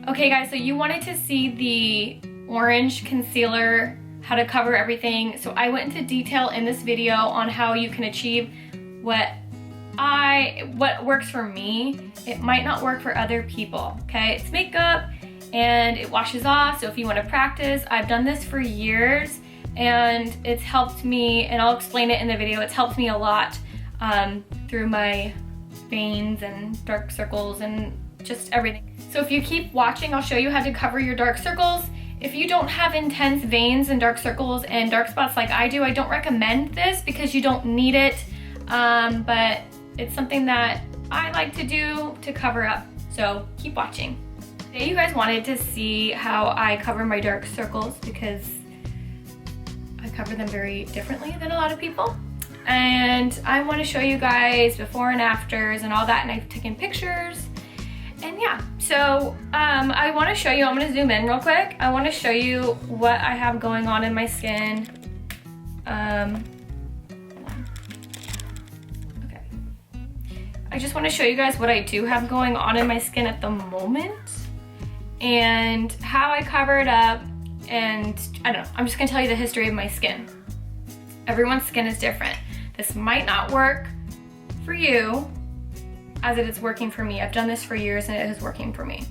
Okay guys, so you wanted to see the orange concealer, how to cover everything. So I went into detail in this video on how you can achieve what works for me. It might not work for other people, okay? It's makeup and it washes off, so if you want to practice, I've done this for years and it's helped me, and I'll explain it in the video. It's helped me a lot through my veins and dark circles and just everything. So if you keep watching, I'll show you how to cover your dark circles. If you don't have intense veins and dark circles and dark spots like I do, I don't recommend this because you don't need it, but it's something that I like to do to cover up. So keep watching. Today you guys wanted to see how I cover my dark circles because I cover them very differently than a lot of people. And I want to show you guys before and afters and all that, and I've taken pictures. And yeah, so I want to show you, I'm going to zoom in real quick. I want to show you what I have going on in my skin. Okay. I just want to show you guys what I do have going on in my skin at the moment and how I cover it up, and I don't know, I'm just going to tell you the history of my skin. Everyone's skin is different. This might not work for you as it is working for me. I've done this for years and it is working for me.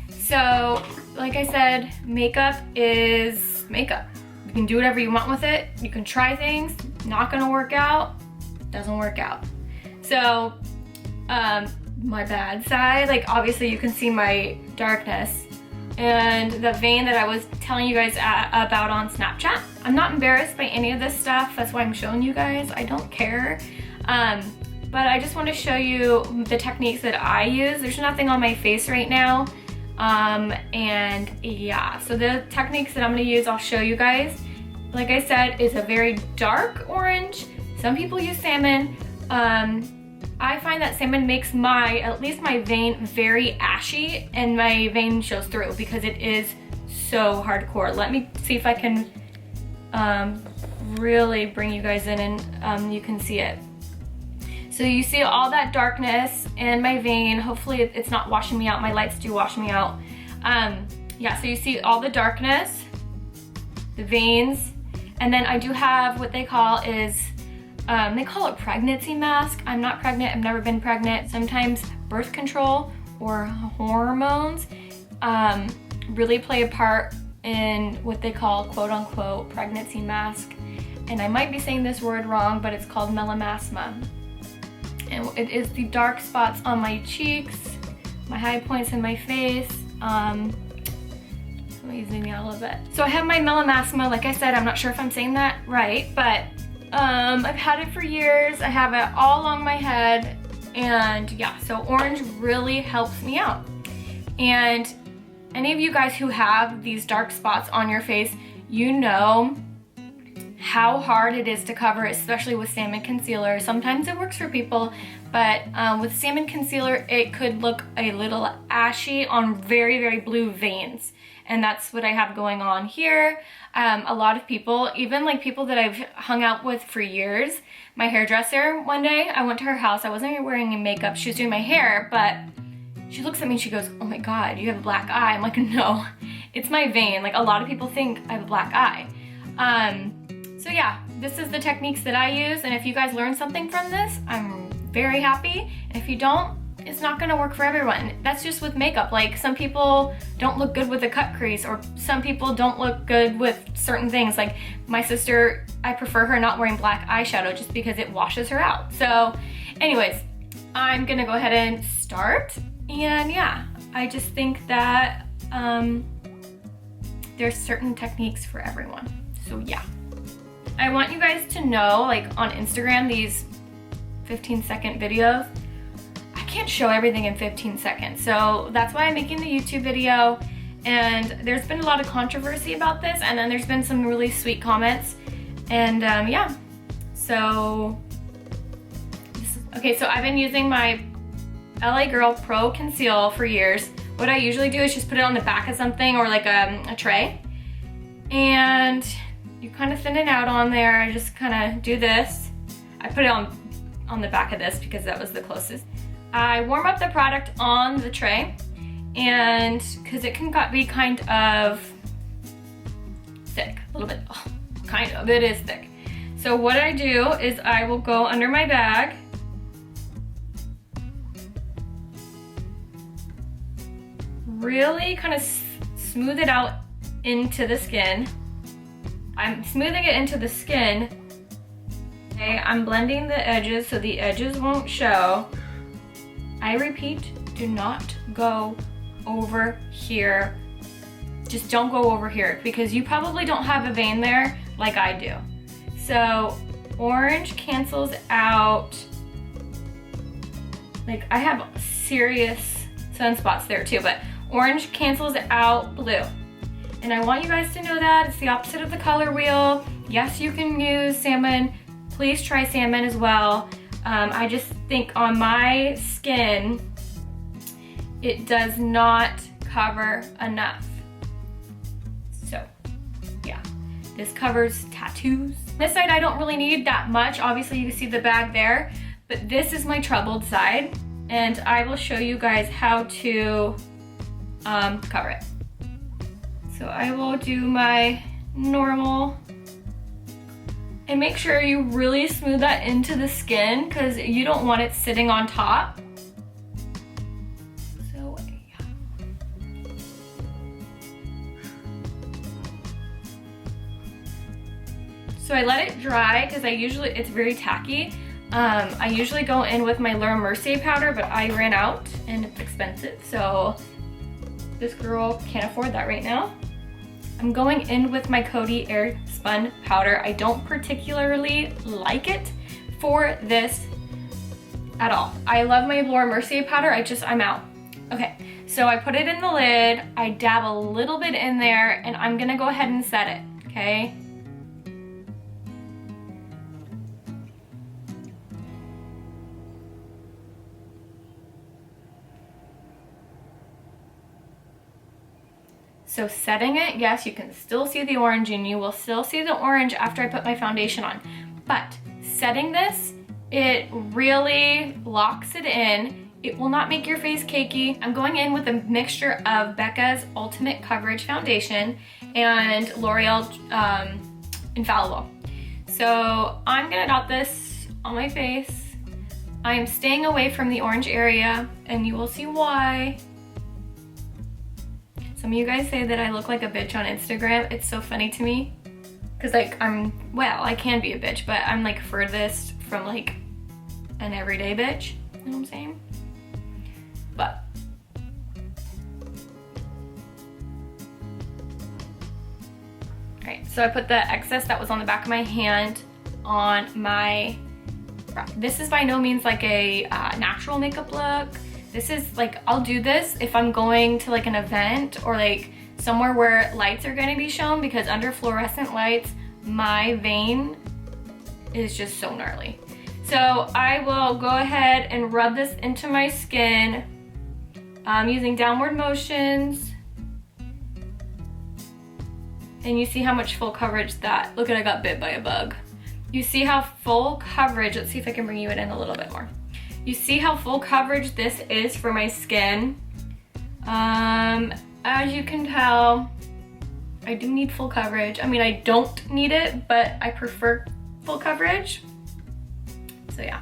So, like I said, makeup is makeup. You can do whatever you want with it. You can try things, not gonna work out, doesn't work out. So, my bad side, like obviously you can see my darkness and the vein that I was telling you guys about on Snapchat. I'm not embarrassed by any of this stuff. That's why I'm showing you guys. I don't care. But I just want to show you the techniques that I use. There's nothing on my face right now. And yeah, so the techniques that I'm going to use, I'll show you guys. Like I said, it's a very dark orange. Some people use salmon. I find that salmon makes at least my vein very ashy, and my vein shows through because it is so hardcore. Let me see if I can really bring you guys in and you can see it. So you see all that darkness in my vein. Hopefully it's not washing me out. My lights do wash me out. Yeah, so you see all the darkness, the veins, and then I do have what they call it pregnancy mask. I'm not pregnant, I've never been pregnant. Sometimes birth control or hormones really play a part in what they call quote unquote pregnancy mask. And I might be saying this word wrong, but it's called melasma. And it is the dark spots on my cheeks, my high points in my face. Let me zoom out a little bit. So I have my melasma, like I said, I'm not sure if I'm saying that right, but I've had it for years. I have it all along my head, and yeah, so orange really helps me out. And any of you guys who have these dark spots on your face, you know how hard it is to cover, especially with salmon concealer. Sometimes it works for people, but with salmon concealer, it could look a little ashy on very, very blue veins. And that's what I have going on here. A lot of people, even like people that I've hung out with for years, my hairdresser, one day, I went to her house, I wasn't even wearing any makeup, she was doing my hair, but she looks at me and she goes, oh my God, you have a black eye. I'm like, no, it's my vein. Like a lot of people think I have a black eye. So yeah, this is the techniques that I use, and if you guys learn something from this, I'm very happy. And if you don't, it's not gonna work for everyone. That's just with makeup. Like some people don't look good with a cut crease, or some people don't look good with certain things. Like my sister, I prefer her not wearing black eyeshadow just because it washes her out. So anyways, I'm gonna go ahead and start. And yeah, I just think that there's certain techniques for everyone. So yeah. I want you guys to know, like on Instagram, these 15-second videos, I can't show everything in 15 seconds. So that's why I'm making the YouTube video. And there's been a lot of controversy about this, and then there's been some really sweet comments. And yeah, so, okay, so I've been using my LA Girl Pro Conceal for years. What I usually do is just put it on the back of something or like a tray. And you kind of thin it out on there. I just kind of do this. I put it on the back of this because that was the closest. I warm up the product on the tray, and because it can be kind of thick, a little bit, kind of, it is thick. So what I do is I will go under my bag, really kind of smooth it out into the skin. I'm smoothing it into the skin. Okay, I'm blending the edges so the edges won't show. I repeat, do not go over here. Just don't go over here because you probably don't have a vein there like I do. So orange cancels out, like I have serious sunspots there too, but orange cancels out blue. And I want you guys to know that it's the opposite of the color wheel. Yes, you can use salmon. Please try salmon as well. I just think on my skin, it does not cover enough. So yeah, this covers tattoos. This side I don't really need that much. Obviously you can see the bag there, but this is my troubled side and I will show you guys how to cover it. So I will do my normal, and make sure you really smooth that into the skin because you don't want it sitting on top. So yeah. So I let it dry because it's very tacky. I usually go in with my Laura Mercier powder, but I ran out and it's expensive. So this girl can't afford that right now. I'm going in with my Coty Air Spun powder. I don't particularly like it for this at all. I love my Laura Mercier powder, I'm out. Okay, so I put it in the lid, I dab a little bit in there, and I'm gonna go ahead and set it, okay? So setting it, yes, you can still see the orange and you will still see the orange after I put my foundation on. But setting this, it really locks it in. It will not make your face cakey. I'm going in with a mixture of Becca's Ultimate Coverage Foundation and L'Oreal Infallible. So I'm gonna dot this on my face. I am staying away from the orange area and you will see why. Some of you guys say that I look like a bitch on Instagram. It's so funny to me. Cause like I can be a bitch, but I'm like furthest from like an everyday bitch. You know what I'm saying? But. All right, so I put the excess that was on the back of my hand on my brow. This is by no means like a natural makeup look. This is like, I'll do this if I'm going to like an event or like somewhere where lights are gonna be shown, because under fluorescent lights, my vein is just so gnarly. So I will go ahead and rub this into my skin using downward motions. And you see how much full coverage that, look at, I got bit by a bug. You see how full coverage, let's see if I can bring you it in a little bit more. You see how full coverage this is for my skin. As you can tell, I do need full coverage. I mean, I don't need it, but I prefer full coverage. So yeah.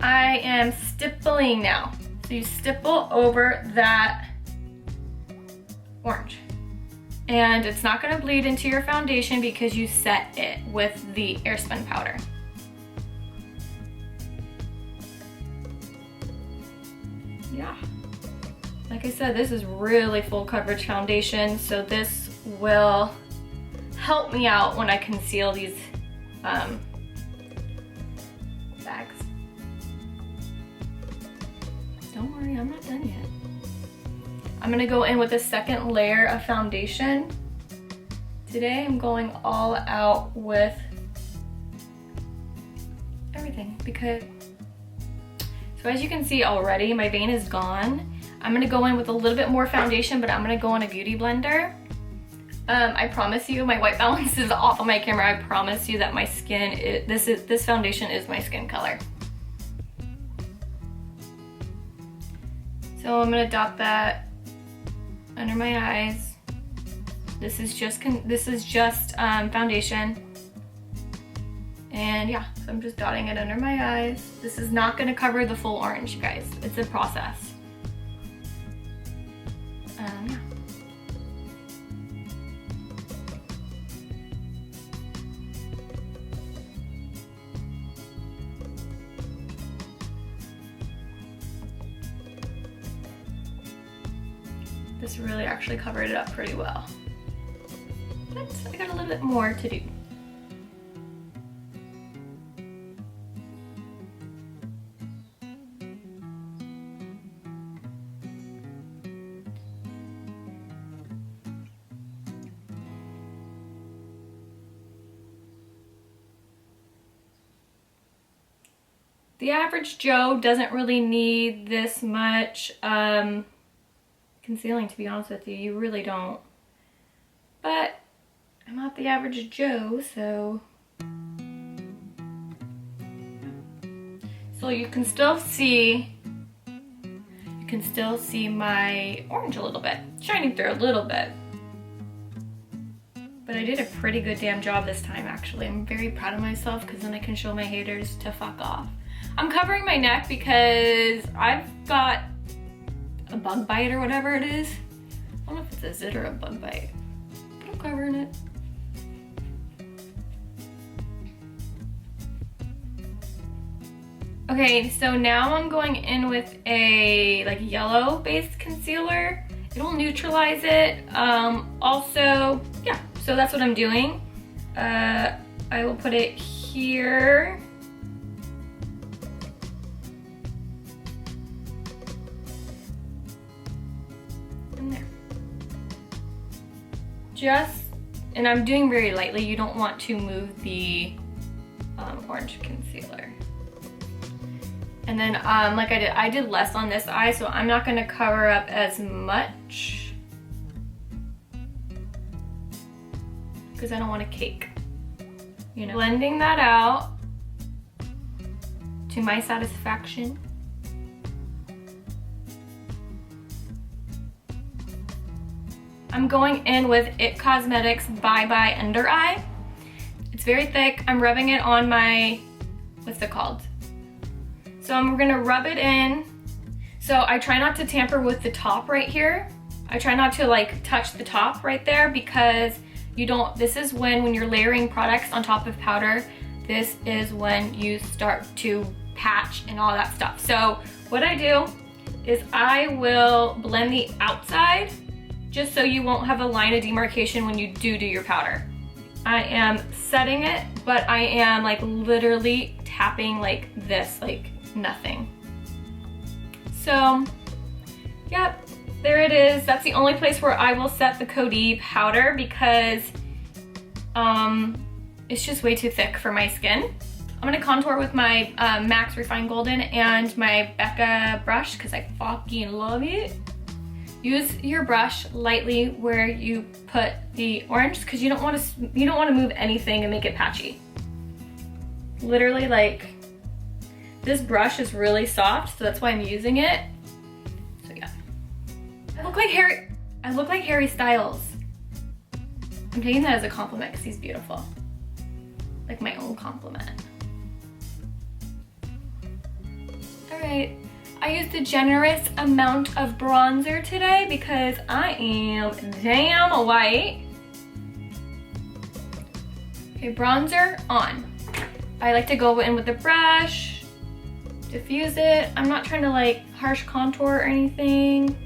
I am stippling now. So you stipple over that orange. And it's not gonna bleed into your foundation because you set it with the Airspun powder. Yeah, like I said, this is really full coverage foundation, so this will help me out when I conceal these bags. Don't worry, I'm not done yet. I'm gonna go in with a second layer of foundation. Today I'm going all out with everything because, so as you can see already, my vein is gone. I'm gonna go in with a little bit more foundation, but I'm gonna go on a beauty blender. I promise you, my white balance is off on my camera. I promise you that my skin, this foundation is my skin color. So I'm gonna dot that under my eyes. This is just foundation. And yeah, so I'm just dotting it under my eyes. This is not gonna cover the full orange, you guys. It's a process. Yeah. This really actually covered it up pretty well. But I got a little bit more to do. The average Joe doesn't really need this much concealing, to be honest with you. You really don't. But I'm not the average Joe, so you can still see my orange a little bit, shining through a little bit. But I did a pretty good damn job this time, actually. I'm very proud of myself because then I can show my haters to fuck off. I'm covering my neck because I've got a bug bite or whatever it is. I don't know if it's a zit or a bug bite, but I'm covering it. Okay, so now I'm going in with a like yellow based concealer. It'll neutralize it. Also, yeah, so that's what I'm doing. I will put it here. And I'm doing very lightly. You don't want to move the orange concealer. And then like I did less on this eye, so I'm not gonna cover up as much because I don't want a cake, you know. Blending that out to my satisfaction. I'm going in with IT Cosmetics Bye Bye Under Eye. It's very thick. I'm rubbing it on my, what's it called? So I'm gonna rub it in. So I try not to tamper with the top right here. I try not to like touch the top right there because you don't, this is when you're layering products on top of powder, this is when you start to patch and all that stuff. So what I do is I will blend the outside just so you won't have a line of demarcation when you do your powder. I am setting it, but I am like literally tapping like this, like nothing. So, yep, there it is. That's the only place where I will set the Coty powder because it's just way too thick for my skin. I'm gonna contour with my MAC Refined Golden and my Becca brush because I fucking love it. Use your brush lightly where you put the orange because you don't want to move anything and make it patchy. Literally, like, this brush is really soft, so that's why I'm using it. So yeah, I look like Harry Styles. I'm taking that as a compliment because he's beautiful, like my own compliment. All right. I used a generous amount of bronzer today because I am damn white. Okay, bronzer on. I like to go in with the brush, diffuse it. I'm not trying to like harsh contour or anything.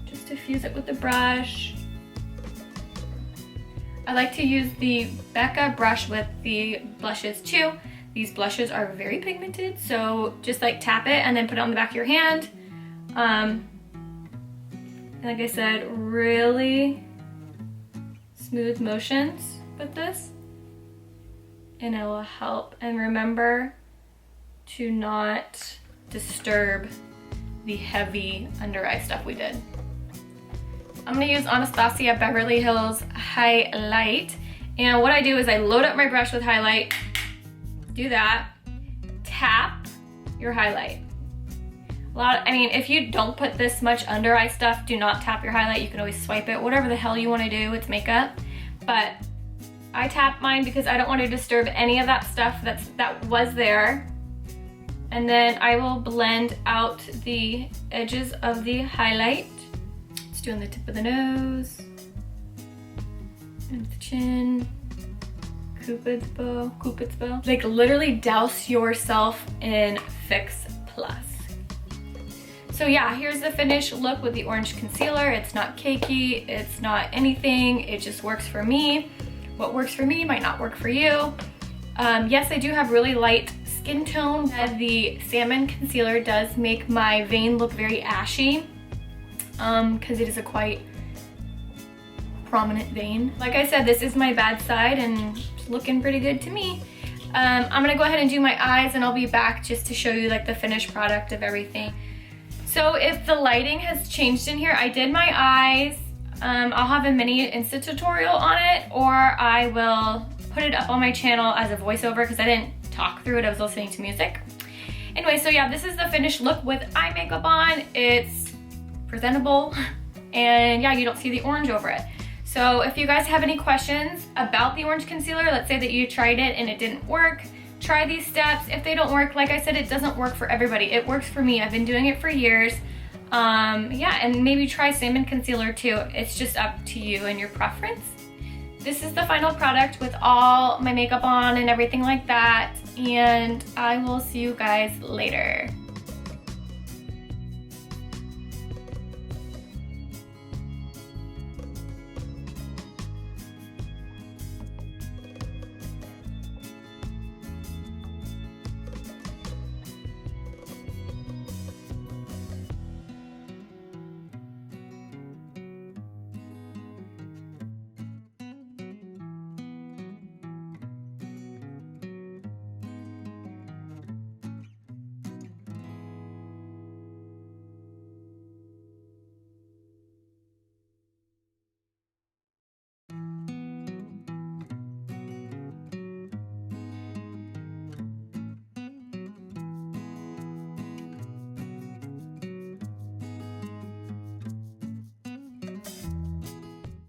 Just diffuse it with the brush. I like to use the Becca brush with the blushes too. These blushes are very pigmented, so just like tap it and then put it on the back of your hand. Like I said, really smooth motions with this, and it will help. And remember to not disturb the heavy under eye stuff we did. I'm gonna use Anastasia Beverly Hills highlight, and what I do is I load up my brush with highlight. Do that, tap your highlight. I mean, if you don't put this much under eye stuff, do not tap your highlight. You can always swipe it, whatever the hell you want to do, it's makeup. But I tap mine because I don't want to disturb any of that stuff that was there. And then I will blend out the edges of the highlight. Just doing the tip of the nose, and the chin, Cupid's bow. Like literally douse yourself in Fix Plus. So yeah, here's the finished look with the orange concealer. It's not cakey, it's not anything, it just works for me. What works for me might not work for you. Yes, I do have really light skin tone. The salmon concealer does make my vein look very ashy because it is a quite prominent vein. Like I said, this is my bad side and it's looking pretty good to me. I'm gonna go ahead and do my eyes and I'll be back just to show you like the finished product of everything. So if the lighting has changed in here, I did my eyes. I'll have a mini Insta tutorial on it, or I will put it up on my channel as a voiceover because I didn't talk through it, I was listening to music. Anyway, so yeah, this is the finished look with eye makeup on. It's presentable, and yeah, you don't see the orange over it. So if you guys have any questions about the orange concealer, let's say that you tried it and it didn't work, try these steps. If they don't work, like I said, it doesn't work for everybody. It works for me. I've been doing it for years. Yeah, and maybe try salmon concealer too. It's just up to you and your preference. This is the final product with all my makeup on and everything like that, and I will see you guys later.